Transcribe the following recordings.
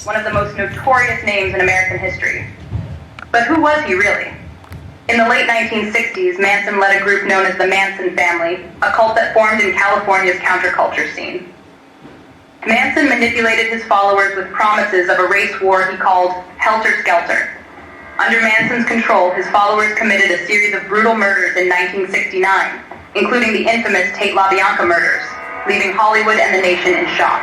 one of the most notorious names in American history. But who was he really? In the late 1960s, Manson led a group known as the Manson Family, a cult that formed in California's counterculture scene. Manson manipulated his followers with promises of a race war he called Helter Skelter. Under Manson's control, his followers committed a series of brutal murders in 1969, including the infamous Tate LaBianca murders, leaving Hollywood and the nation in shock.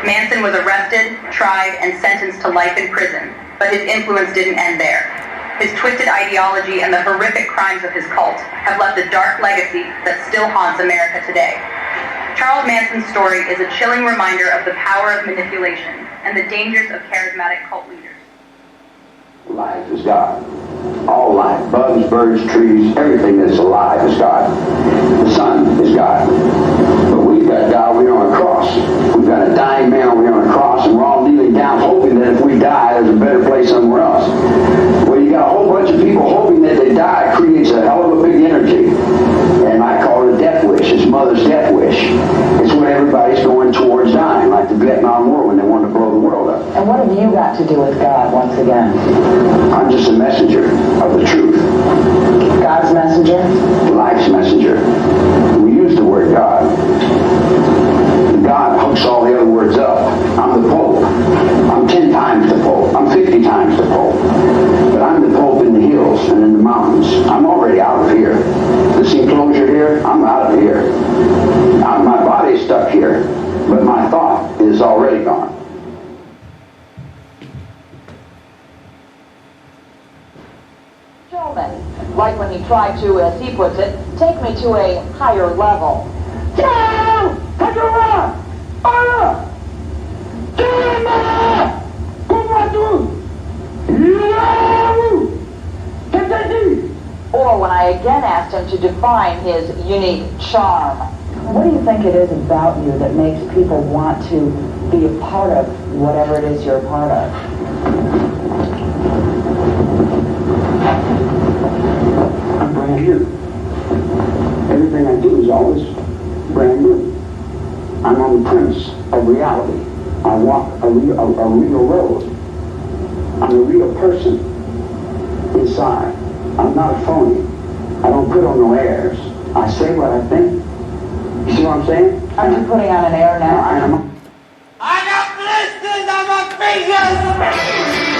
Manson was arrested, tried, and sentenced to life in prison, but his influence didn't end there. His twisted ideology and the horrific crimes of his cult have left a dark legacy that still haunts America today. Charles Manson's story is a chilling reminder of the power of manipulation and the dangers of charismatic cult leaders. Life is God. All life, bugs, birds, trees, everything that's alive is God. The sun is God. But we've got God way on a cross. We've got a dying man way on a cross, and we're all kneeling down hoping that if we die, there's a better place somewhere else. Well, you got a whole bunch of people hoping that they die. It creates a hell of a big energy. And I call it a death wish. It's mother's death wish. It's when everybody's going towards dying, like the Vietnam War when they wanted to blow the world up. And what have you got to do with God once again? I'm just a messenger of the truth. God's messenger? Life's messenger. We use the word God. God hooks all the other words up. I'm the Pope. I'm 10 times the Pope. I'm 50 times the Pope. But I'm the Pope in the hills and in the mountains. I'm already out of here. This enclosure here, I'm out of here. My body's stuck here, but my thought is already gone. Gentlemen, Like when he tried to, as he puts it, take me to a higher level. Or when I again asked him to define his unique charm. What do you think it is about you that makes people want to be a part of whatever it is you're a part of? I'm brand new. Everything I do is always brand new. I'm on the premise of reality. I walk a real road. I'm a real person inside. I'm not a phony. I don't put on no airs. I say what I think. You see what I'm saying? Aren't you putting on an air now? I am. I got blisters on my fingers!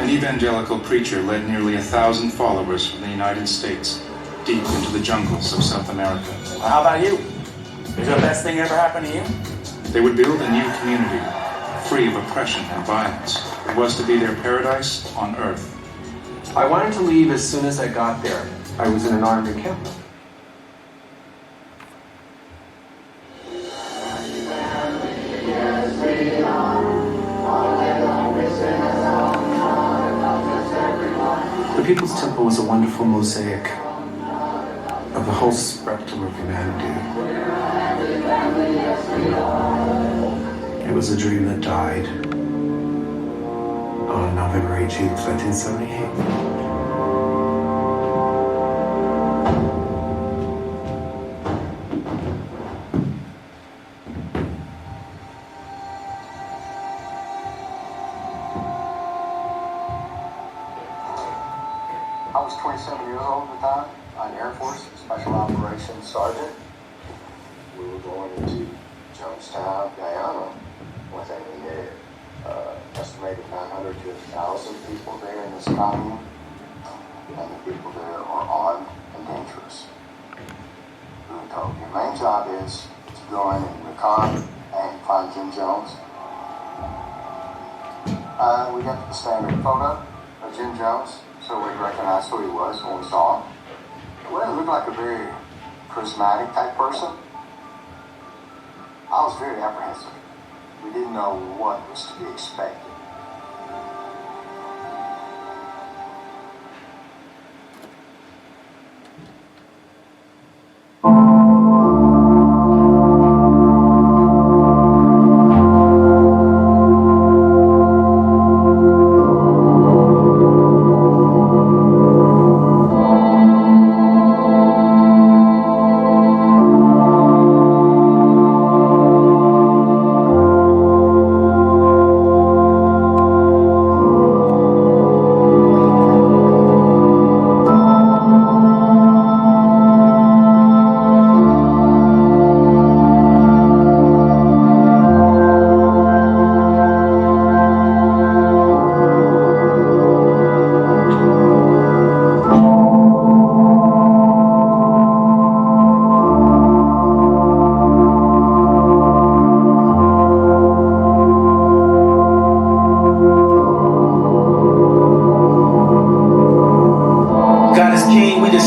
An evangelical preacher led nearly 1,000 followers from the United States deep into the jungles of South America. How about you? Is the best thing ever happened to you? They would build a new community, free of oppression and violence. It was to be their paradise on earth. I wanted to leave as soon as I got there. I was in an army encampment. The People's Temple was a wonderful mosaic of the whole spectrum of humanity. It was a dream that died on November 18th, 1978. I was 27 years old at the time. I'm Air Force Special Operations Sergeant. We were going into Jonestown, Guyana, with an estimated 900 to 1,000 people there in this commune. And the people there are armed and dangerous. We were told your main job is to go in and recon and find Jim Jones. We got the standard photo of Jim Jones, so we recognized who he was when we saw him. Well, he looked like a very charismatic type person. I was very apprehensive. We didn't know what was to be expected.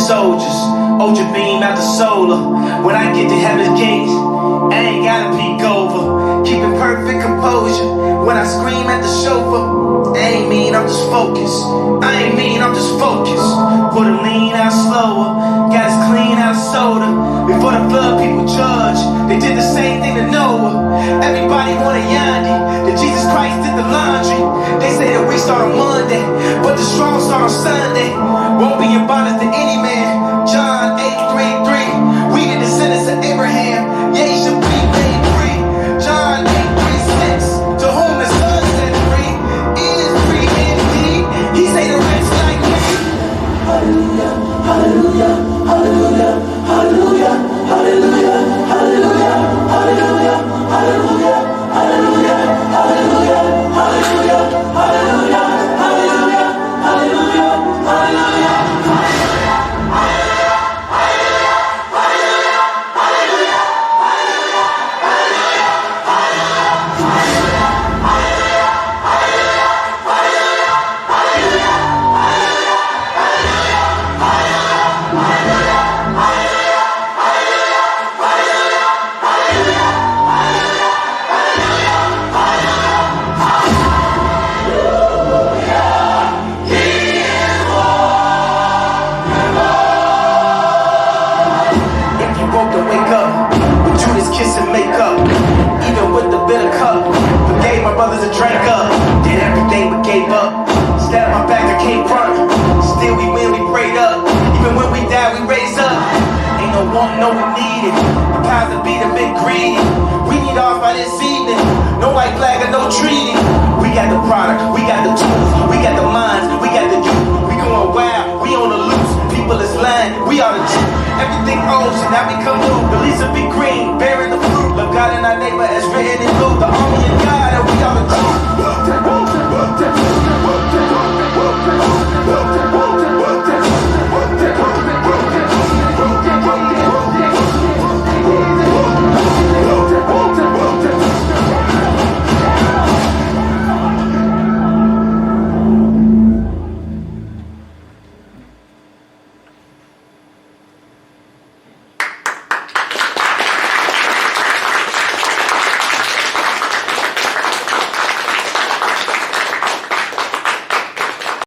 Soldiers, Ultra beam out the solar. When I get to heaven's gates, I ain't gotta peek over. Keeping perfect composure. When I scream at the chauffeur, I ain't mean, I'm just focused. I ain't mean, I'm just focused. Put a lean out slower, got us clean out soda. Before the flood, people judge. They did the same thing to Noah. Everybody wanted Yandi, that Jesus Christ did the laundry. They say that we start on Monday, but the strong start on Sunday. Won't be in bondage to any man. John 8:33. We the descendants of Abraham. Yeah, he should be made free. John 8:36. To whom the Son set free is free indeed. He say the rich like me. Hallelujah, hallelujah, hallelujah, hallelujah, hallelujah, hallelujah, hallelujah, hallelujah, hallelujah, hallelujah, hallelujah, hallelujah, hallelujah, hallelujah, hallelujah. No, we need it. The powers that be have been greedy. We need off by this evening. No white flag or no treaty. We got the product, we got the tools, we got the minds, we got the youth. We going wild, we on the loose. People is lying, we are the truth. Everything old should now become new. The leaves will be green, bury the